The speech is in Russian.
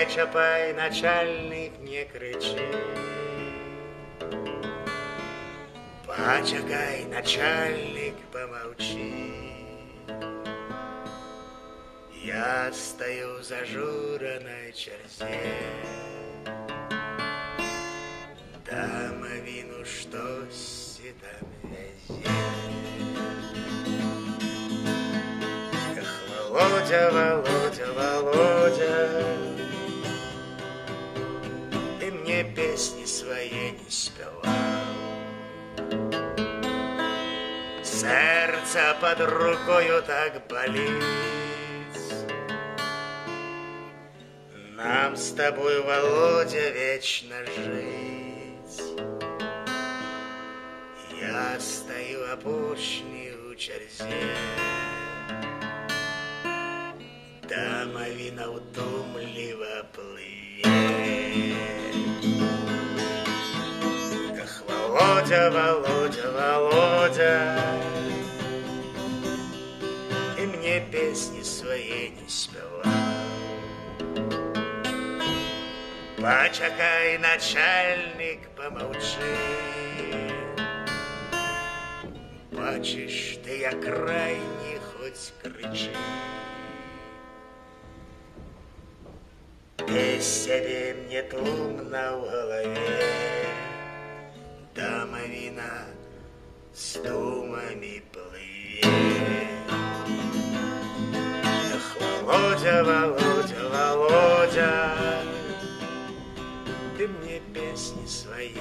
чапай, начальник, не кричи. Почекай, начальник, помолчи. Я стою в зажуранной черзе. Домовину, штось там везе. Эх, Володя, Володя, Володя, ты мне песни своей не спевал. Сердце под рукою так болит. Нам с тобой, Володя, вечно жить. Я стою опушний у черзе. Домовина утомливо плыве. Ах, Володя, Володя, Володя, и мне песни своей не спевал. Почекай, начальник, помолчи. Бачиш, ты я крайний, хоть кричи. Ты себе мне тлумно в голове. Домовина с думами плыве. Эх, Володя, Володя, Володя, ты мне песни свои